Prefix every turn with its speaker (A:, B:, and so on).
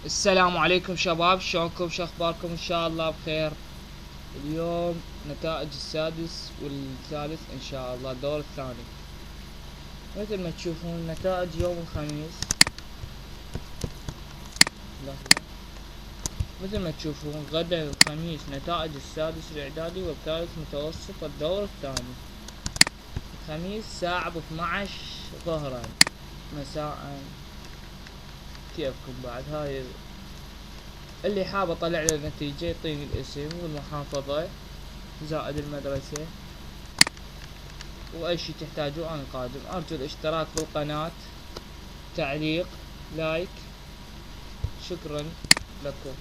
A: السلام عليكم شباب، شلونكم؟ شو اخباركم؟ ان شاء الله بخير. اليوم نتائج السادس والثالث ان شاء الله الدور الثاني. مثل ما تشوفون نتائج يوم الخميس. لحظة. مثل ما تشوفون غدا الخميس نتائج السادس الاعدادي والثالث متوسط الدور الثاني. الخميس الساعة ب12 ظهرا مساء. كيفكم بعد؟ هاي اللي حاب اطلع له النتيجة يعطيني الاسم والمحافظة زائد المدرسة واي شي تحتاجوه انا قادم. ارجو الاشتراك بالقناة، تعليق، لايك. شكرا لكم.